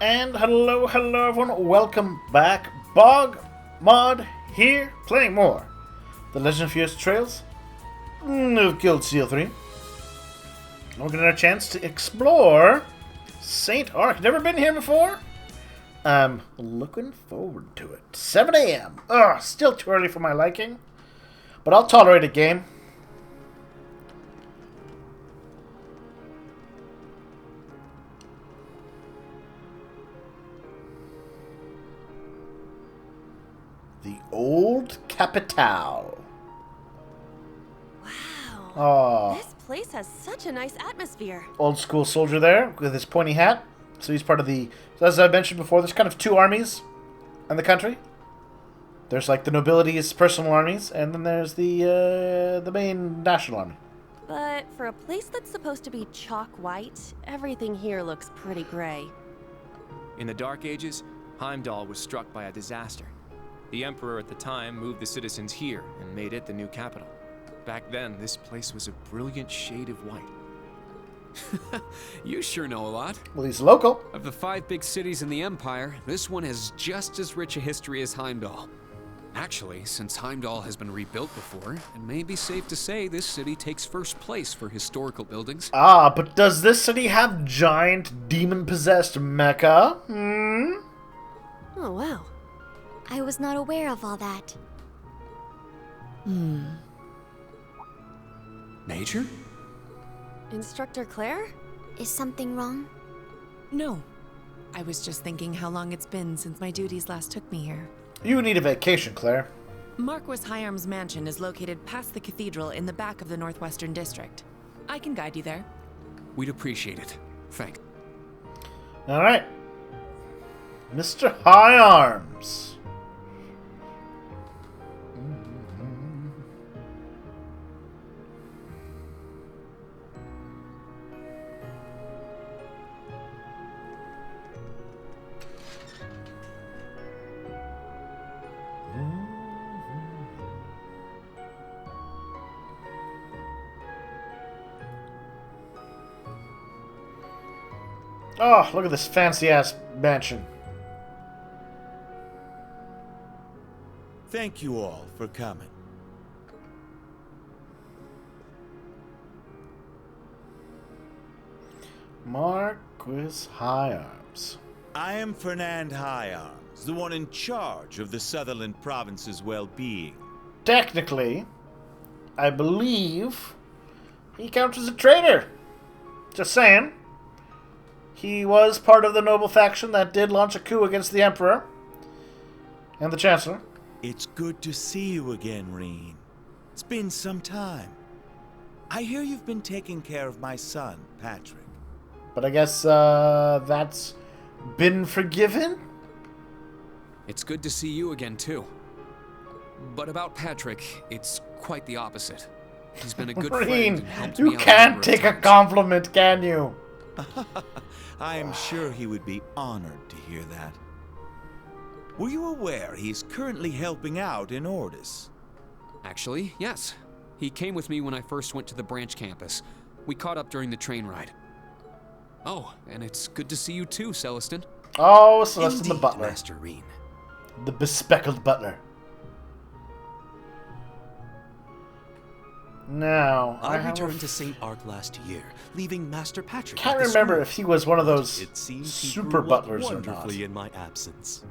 And hello everyone, welcome back. BogMod here, playing more. The Legend of Fierce Trails of Guild Seal 3. We're getting a chance to explore St. Ark. Never been here before? I'm looking forward to it. 7 a.m. Ugh, still too early for my liking. But I'll tolerate a game. The Old Capitale. Wow. Oh, This place has such a nice atmosphere. old school soldier there with his pointy hat. So he's part of the... So as I mentioned before, there's kind of two armies in the country. There's like the nobility's personal armies, and then there's the main national army. But for a place that's supposed to be chalk white, everything here looks pretty gray. In the Dark Ages, Heimdall was struck by a disaster. The Emperor at the time moved the citizens here and made it the new capital. Back then, this place was a brilliant shade of white. You sure know a lot. Well, he's local. Of the 5 big cities in the Empire, this one has just as rich a history as Heimdall. Actually, since Heimdall has been rebuilt before, it may be safe to say this city takes first place for historical buildings. Ah, but does this city have giant demon-possessed mecha? Oh, wow. I was not aware of all that. Major? Instructor Claire? Is something wrong? No. I was just thinking how long it's been since my duties last took me here. You need a vacation, Claire. Marquis Hyarm's mansion is located past the cathedral in the back of the Northwestern District. I can guide you there. We'd appreciate it. Thanks. Alright. Mr. High Arms. Oh, look at this fancy-ass mansion. Thank you all for coming. Marquis High Arms. I am Fernand Hyarms, the one in charge of the Sutherland province's well-being. Technically, I believe he counts as a traitor. Just saying. He was part of the noble faction that did launch a coup against the Emperor and the Chancellor. It's good to see you again, Reen. It's been some time. I hear you've been taking care of my son, Patrick. But I guess that's been forgiven? It's good to see you again, too. But about Patrick, it's quite the opposite. He's been a good friend Reen, and helped you me out a can't number of take a times. compliment, can you? I am sure he would be honored to hear that. Were you aware he's currently helping out in Ordis? Actually, yes. He came with me when I first went to the branch campus. We caught up during the train ride. Oh, and it's good to see you too, Celestin. Oh, Celestin the Indeed, butler. Master Reen. The bespectacled butler. Now, I have returned to St. Ark last year, leaving Master Patrick. can't at the remember school. if he was one of those It seems he super grew up butlers or not. wonderfully in my absence.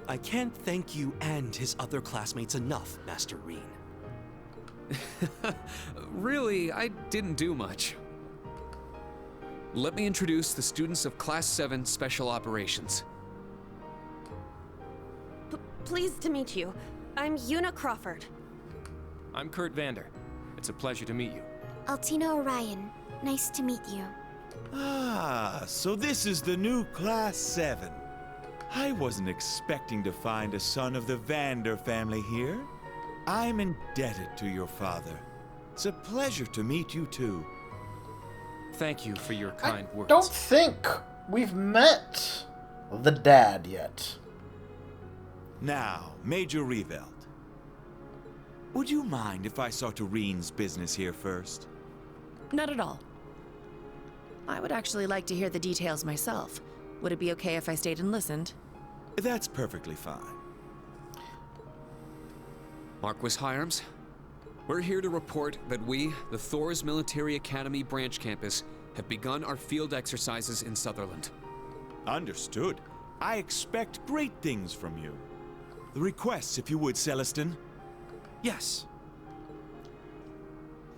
I can't thank you and his other classmates enough, Master Reen. Really, I didn't do much. Let me introduce the students of Class 7 Special Operations. Pleased to meet you. I'm Una Crawford. I'm Kurt Vander. It's a pleasure to meet you. Altina Orion. Nice to meet you. Ah, so this is the new Class 7. I wasn't expecting to find a son of the Vander family here. I'm indebted to your father. It's a pleasure to meet you too. Thank you for your kind I words. don't think we've met the dad yet. Now, Major Reveld. Would you mind if I saw to Reen's business here first? Not at all. I would actually like to hear the details myself. Would it be okay if I stayed and listened? That's perfectly fine. Marquis Hyams, we're here to report that we, the Thor's Military Academy branch campus, have begun our field exercises in Sutherland. Understood. I expect great things from you. The requests, if you would, Celestin. Yes.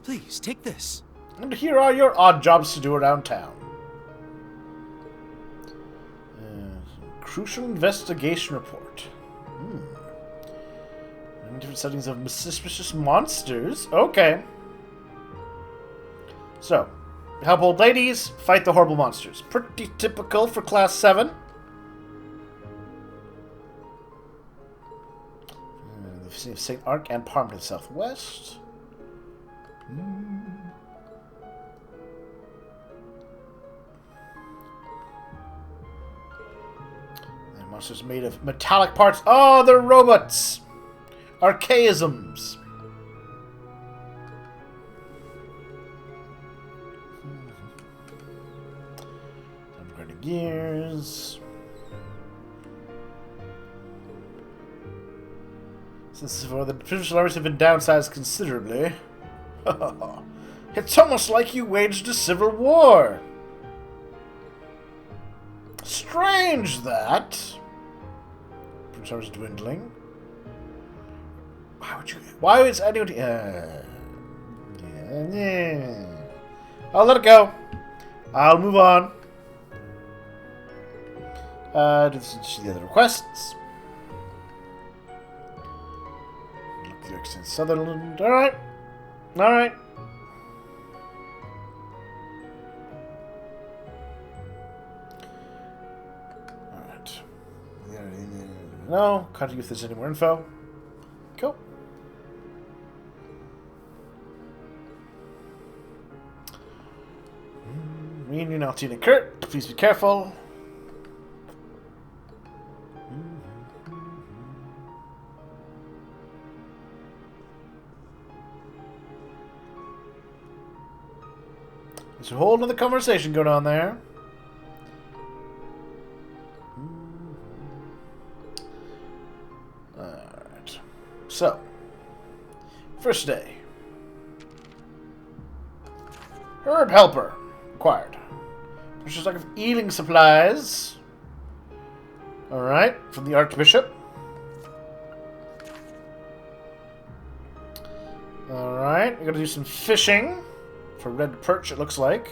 Please, take this. And here are your odd jobs to do around town. Crucial investigation report. Different settings of suspicious monsters. Okay. So, help old ladies fight the horrible monsters. Pretty typical for Class 7. The vicinity of St. Arc and Parma to the southwest. The monsters made of metallic parts. Oh, they're robots! Archaisms. Some grenadiers. Since before, the provincial armies have been downsized considerably. It's almost like you waged a civil war. Strange that. Provincial armies dwindling. Why would you? Why is anyone? I'll let it go. I'll move on. This is the other requests. Look through extend Sutherland. All right. All right. All right. No. Can't use this any more info. Cool. Reunion, Altina, Kurt. Please be careful. There's a whole other conversation going on there. Alright. So, first day. Herb helper acquired. Precious stock of healing supplies. Alright, from the Archbishop. Alright, we're gonna do some fishing for red perch, it looks like.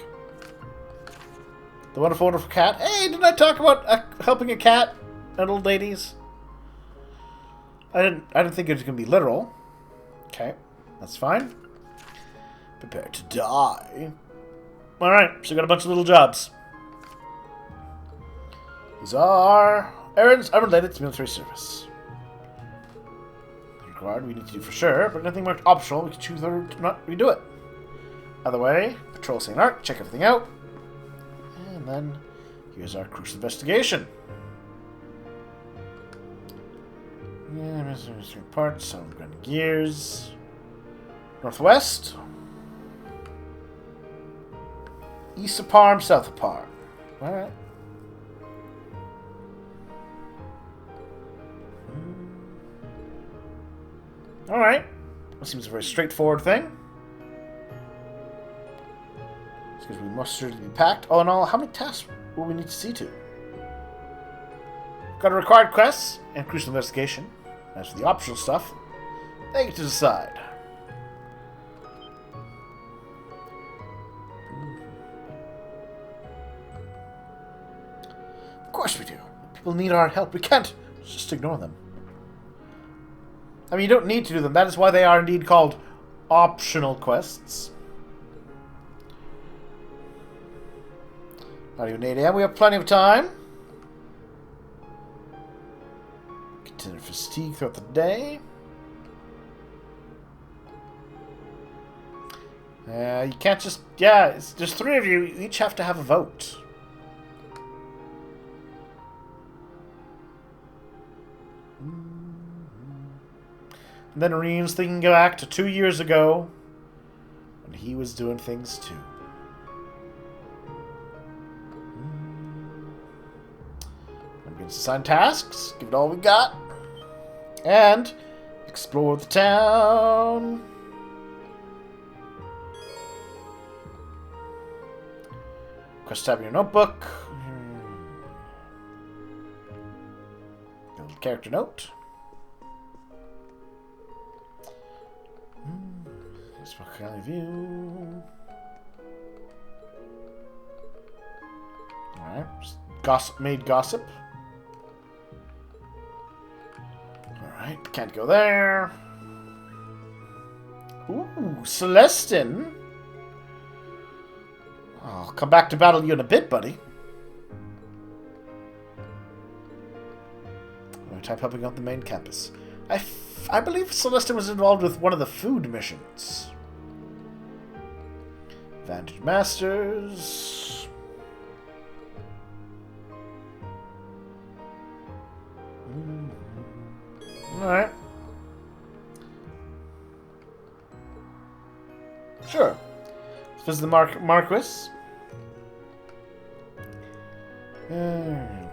The wonderful, wonderful cat. Hey, didn't I talk about helping a cat and old ladies? I didn't think it was gonna be literal. Okay, that's fine. Prepare to die. Alright, so we got a bunch of little jobs. These are errands unrelated to military service. Required, we need to do for sure, but nothing marked optional, we can choose to not redo it. Either way, patrol St. Arc, check everything out. And then, here's our crucial investigation. Yeah, mystery parts, some grenadiers. Northwest. East of Parm, south of Parm. Alright. Alright. That seems a very straightforward thing. Because we must certainly be packed. All in all, how many tasks will we need to see to? Got a required quests and crucial investigation. As for the optional stuff, they get to decide. Of course we do. People need our help. We can't just ignore them. I mean, you don't need to do them. That is why they are indeed called optional quests. Not even 8 AM. We have plenty of time. Continue fatigue throughout the day. You can't just... Yeah, there's 3 of you. You each have to have a vote. And then Reem's thinking back to 2 years ago when he was doing things too. Let's assign tasks. Give it all we got. And explore the town. Quest tab in your notebook. Little character note. Facebook County View. Alright. Made gossip. Alright, can't go there. Ooh, Celestin. I'll come back to battle you in a bit, buddy. Type helping out the main campus. I believe Celestin was involved with one of the food missions. Vantage Masters. Alright. Sure. Let's visit the Marquis.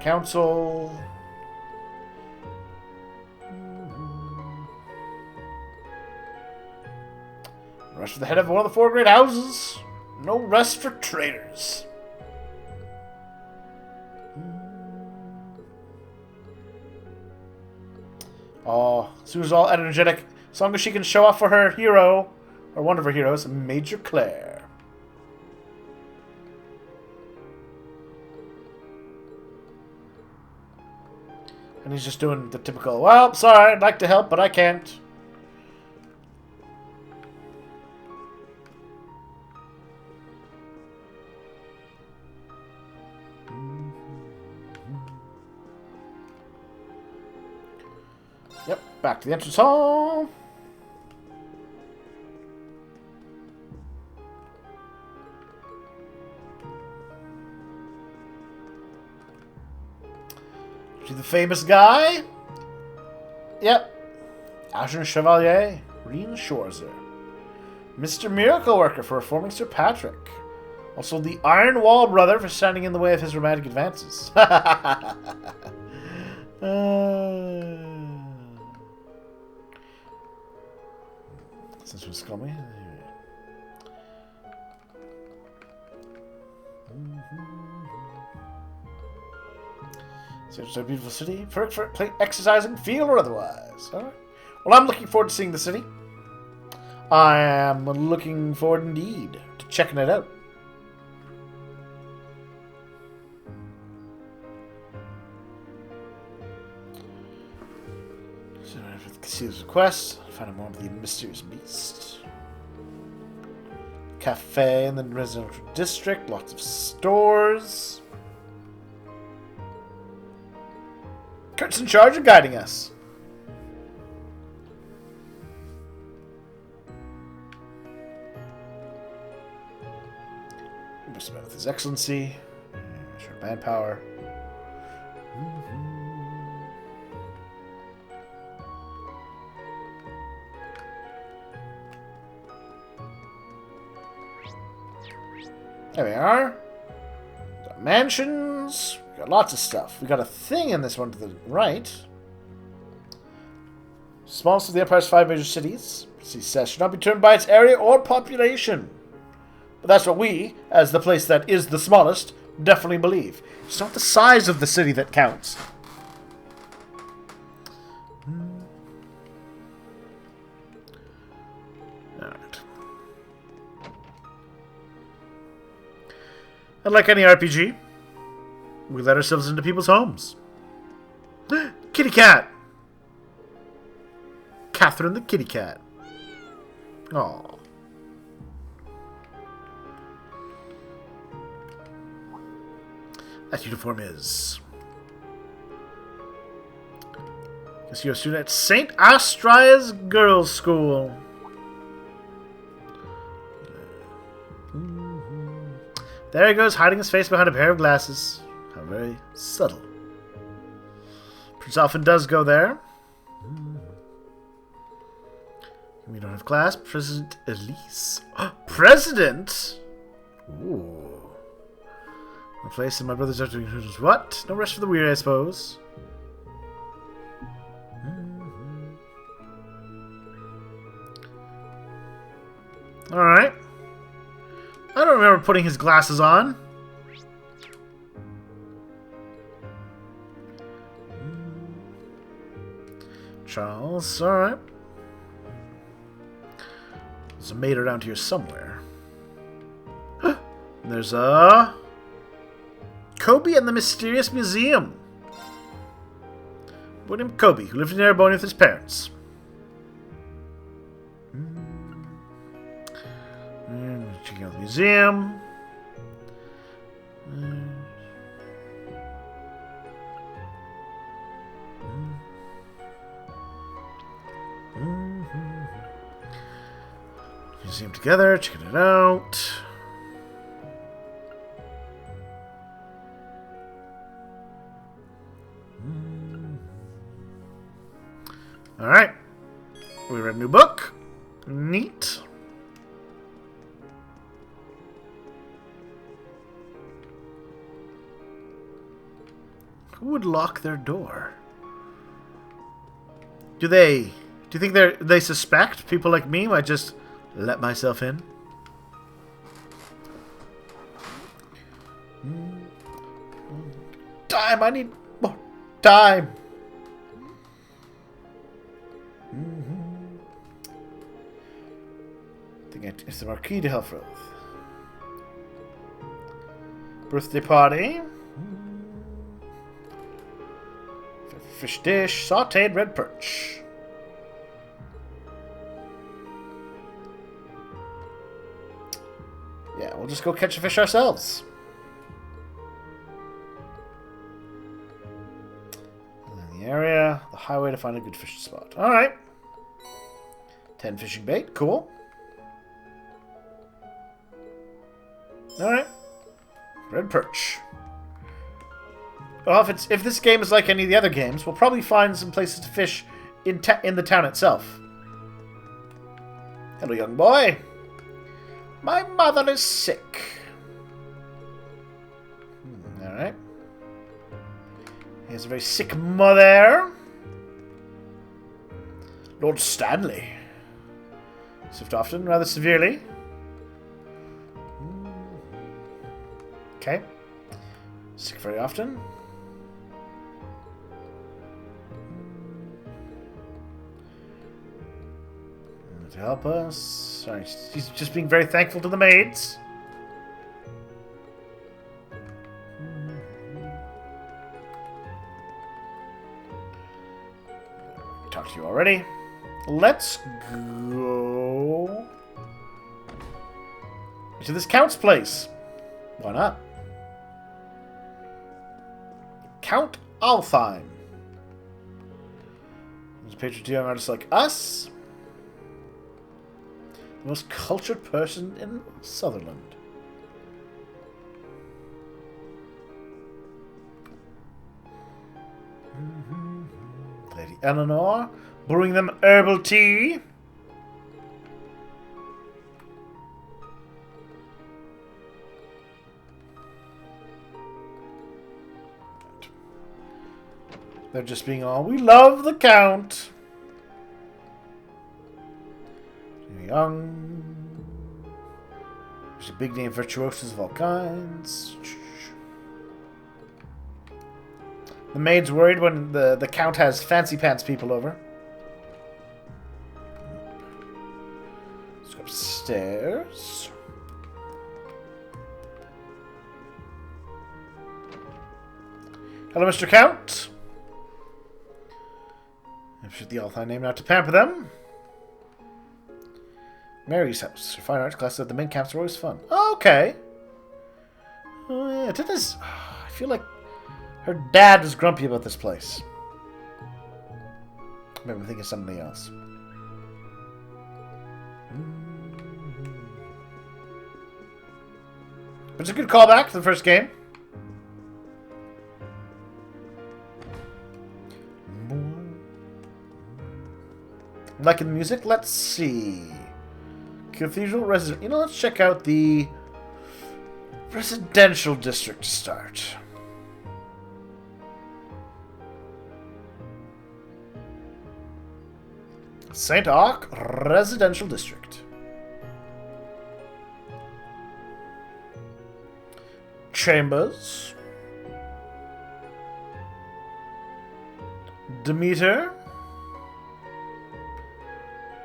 Council. Rush for the head of one of the 4 great houses. No rest for traitors. Oh, Sue's all energetic. As long as she can show off for her hero, or one of her heroes, Major Claire. And he's just doing the typical, well, sorry, I'd like to help, but I can't. Yep, back to the entrance hall. To the famous guy. Yep. Azure Chevalier, Reen Schwarzer. Mr. Miracle Worker for reforming Sir Patrick. Also the Iron Wall Brother for standing in the way of his romantic advances. Since was coming. So it's a beautiful city. Perfect for exercising, field or otherwise. Alright. Well, I'm looking forward to seeing the city. I am looking forward indeed to checking it out. So, Casilla's request. Find more of the mysterious beast. Cafe in the residential district. Lots of stores. Kurt's in charge of guiding us. Just about with His Excellency. Sure, manpower. There we are. Got mansions. We got lots of stuff. We got a thing in this one to the right. Smallest of the Empire's 5 major cities. City says should not be determined by its area or population. But that's what we, as the place that is the smallest, definitely believe. It's not the size of the city that counts. Alright. And like any RPG, we let ourselves into people's homes. Kitty cat! Catherine the kitty cat. Aww. That uniform is... Guess you're a student at St. Astria's Girls' School. There he goes, hiding his face behind a pair of glasses. How very subtle. Prince often does go there. We don't have class. President Elise. President? Ooh. A place in my brother's what? No rest for the weary, I suppose. Alright. I don't remember putting his glasses on. Charles, alright. There's a maid around here somewhere. There's a... Kobe and the Mysterious Museum. William Kobe, who lived in Erebony with his parents. Checking out the museum. Museum together, checking it out. Alright. We read a new book. Neat. Who would lock their door? Do you think they suspect people like me might just let myself in? Time! I need more time! I think it's the Marquis de Helfroth. Birthday party. Fish dish, sauteed red perch. Yeah, we'll just go catch a fish ourselves. In the area, the highway to find a good fishing spot. Alright. 10 fishing bait, cool. Alright. Red perch. Well, if this game is like any of the other games, we'll probably find some places to fish in the town itself. Hello, young boy. My mother is sick. Alright. He has a very sick mother. Lord Stanley. Sniffed often, rather severely. Okay. Sick very often. To help us. Sorry, he's just being very thankful to the maids. Talked to you already. Let's go to this Count's place. Why not? Count Althine. There's a picture of young artists like us. The most cultured person in Sutherland. Lady Eleanor, brewing them herbal tea. They're just being all, we love the Count. Young. There's a big name virtuosos of all kinds. The maid's worried when the Count has fancy pants people over. Let's go upstairs. Hello, Mr. Count. I've put the Althine name out to pamper them. Mary's house. Her fine arts classes at the main camps are always fun. Oh, okay. Oh, yeah. I feel like her dad was grumpy about this place. Maybe I'm thinking of something else. But it's a good callback to the first game. Liking the music? Let's see. Cathedral resident. You know, let's check out the residential district to start. St. Arc Residential District. chambers. Demeter.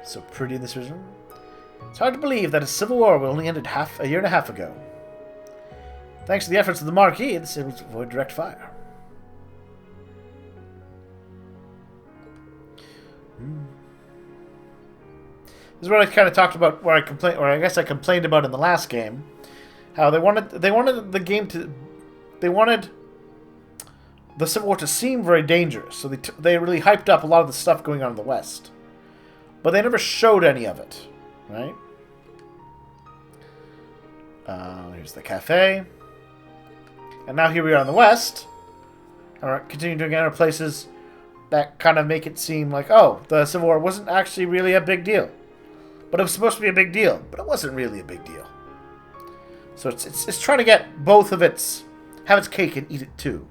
So pretty in this vision. It's hard to believe that a civil war only ended a year and a half ago. Thanks to the efforts of the Marquis, the city was avoid direct fire. This is what I kind of talked about, where I guess I complained about in the last game, how they wanted the game to, they wanted the Civil War to seem very dangerous, so they really hyped up a lot of the stuff going on in the West, but they never showed any of it, right? Here's the cafe, and now here we are in the West, and we're continuing to enter places that kind of make it seem like, oh, the Civil War wasn't actually really a big deal. But it was supposed to be a big deal, but it wasn't really a big deal. So it's trying to get both of have its cake and eat it too.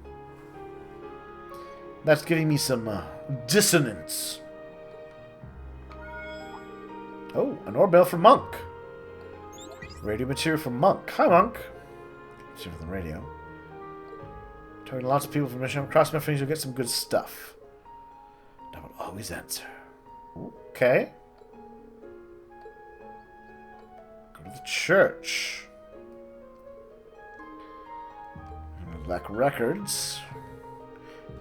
That's giving me some dissonance. Oh, an oorbell from Monk. Radio material from Monk. Hi, Monk. Material from the radio. Talking to lots of people from mission. Cross my fingers, you'll get some good stuff. I will always answer. Okay. Go to the church. Black records.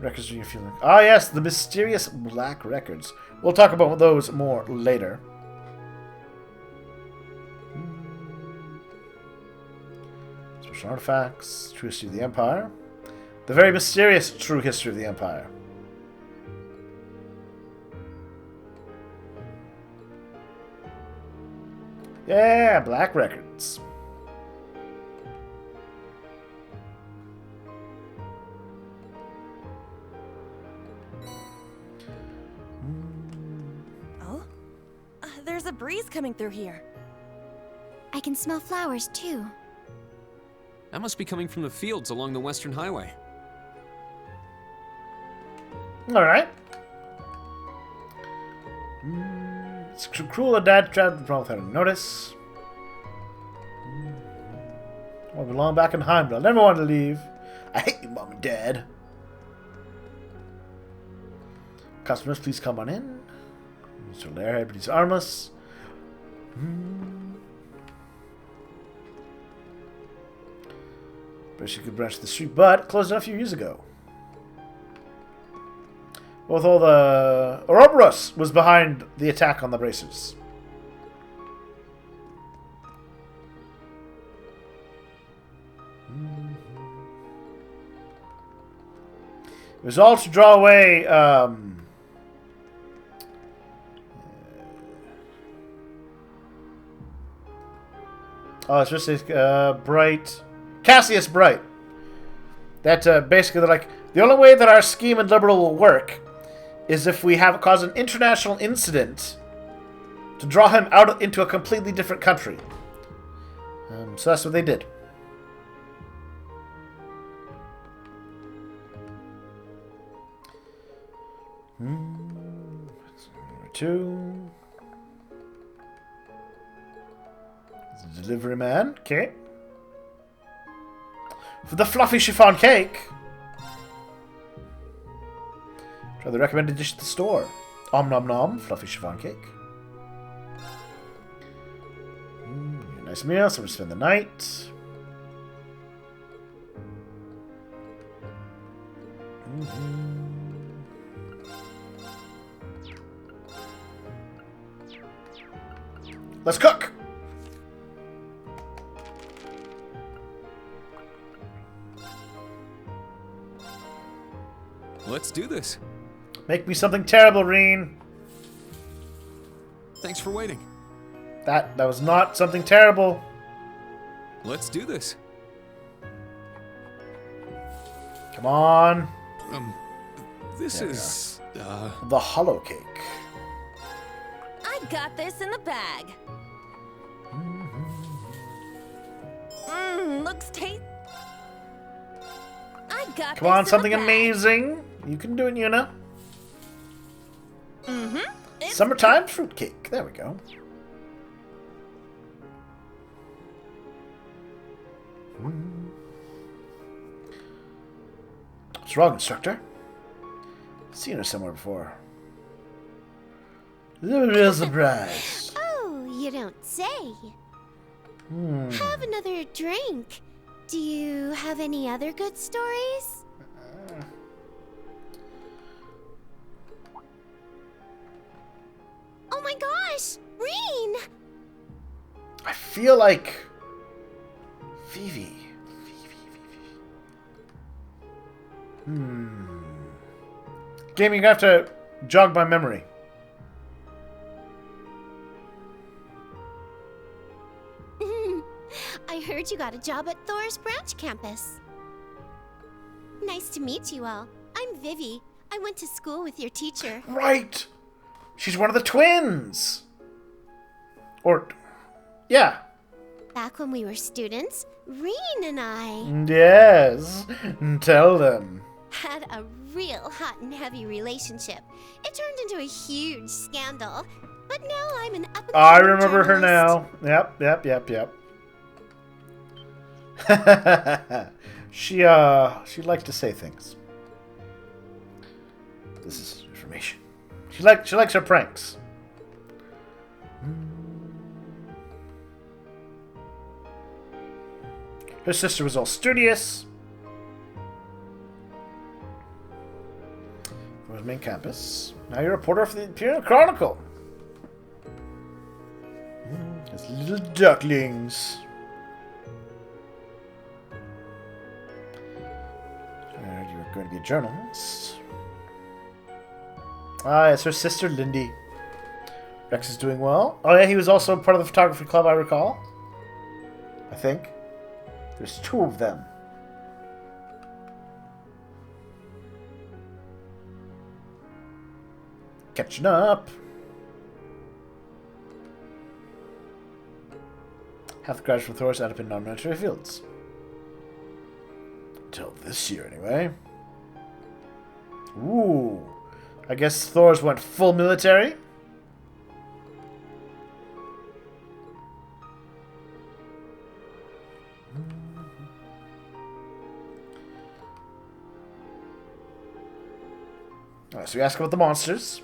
Records you feel like. Ah, yes, the mysterious black records. We'll talk about those more later. Special artifacts. True history of the Empire. The very mysterious true history of the Empire. Yeah, black records. Oh? There's a breeze coming through here. I can smell flowers, too. That must be coming from the fields along the Western Highway. Alright. It's cruel or dad trapped without a notice. I belong back in Heimdall. I never wanted to leave. I hate you, Mom and Dad. Customers, please come on in. Mr. Laird, but he's armless. Wish you could branch the street, but closed it a few years ago. Both all the Ouroboros was behind the attack on the bracers. It was all to draw away oh, it's just Bright. Cassius Bright. That basically they're like, the only way that our scheme and liberal will work is if we have cause an international incident to draw him out into a completely different country. So that's what they did. Number 2. The delivery man. Okay. For the fluffy chiffon cake. Try the recommended dish at the store. Om nom nom, fluffy chiffon cake. Nice meal, so we spend the night. Let's cook! Let's do this. Make me something terrible, Reen. Thanks for waiting. That was not something terrible. Let's do this. Come on. This is the hollow cake. I got this in the bag. Looks tasty. I got Come on, this something in the bag. amazing. You can do it, Yuna. It's Summertime fruitcake. There we go. What's wrong, instructor? I've seen her somewhere before. The real surprise. Oh, you don't say. Have another drink. Do you have any other good stories? Oh my gosh! Reen! I feel like... Vivi. Game, you're gonna have to jog my memory. I heard you got a job at Thor's branch campus. Nice to meet you all. I'm Vivi. I went to school with your teacher. Right! She's one of the twins! Or... yeah. Back when we were students, Reen and I Yes. Tell them. had a real hot and heavy relationship. It turned into a huge scandal. But now I'm an up-and-coming I remember her journalist. now. Yep. She liked to say things. This is information. She likes her pranks. Her sister was all studious. From his main campus. Now you're a reporter for the Imperial Chronicle. His little ducklings. You're going to be a journalist. Ah, it's her sister, Lindy. Rex is doing well. Oh yeah, he was also part of the photography club, I recall. I think. There's two of them. Catching up. Half the graduates from Thor's end up in non-military fields. Until this year, anyway. Ooh. I guess Thor's went full military. Alright, so we ask about the monsters.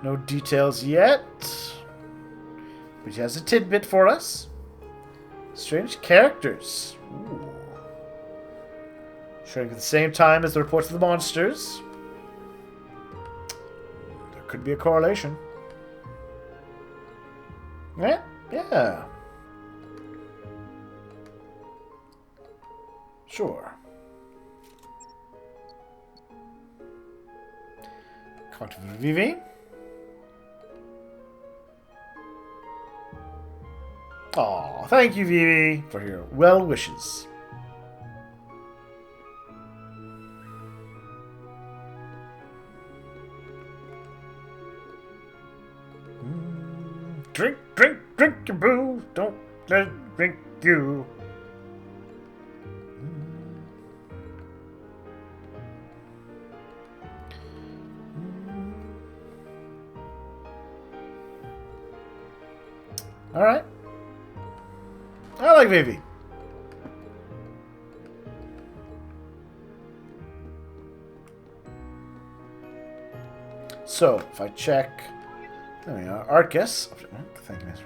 No details yet. But he has a tidbit for us. Strange characters. Ooh. Showing at the same time as the reports of the monsters. There could be a correlation. Yeah. Sure. Contact with Vivi. Aw, thank you, Vivi, for your well wishes. Drink, drink, drink your booze. Don't let it drink you. All right. I like Vivi. So, if I check... There we are. Arcus. Thank you, Mr.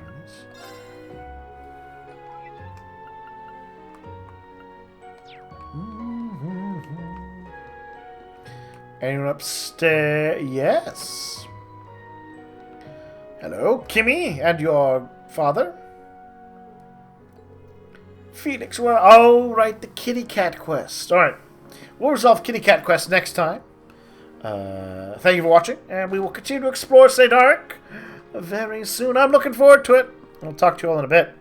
Anyone upstairs? Yes. Hello, Kimmy, and your father? Felix, where? Oh, right, the kitty cat quest. Alright. We'll resolve kitty cat quest next time. Thank you for watching, and we will continue to explore St. Ark very soon. I'm looking forward to it. I'll talk to you all in a bit.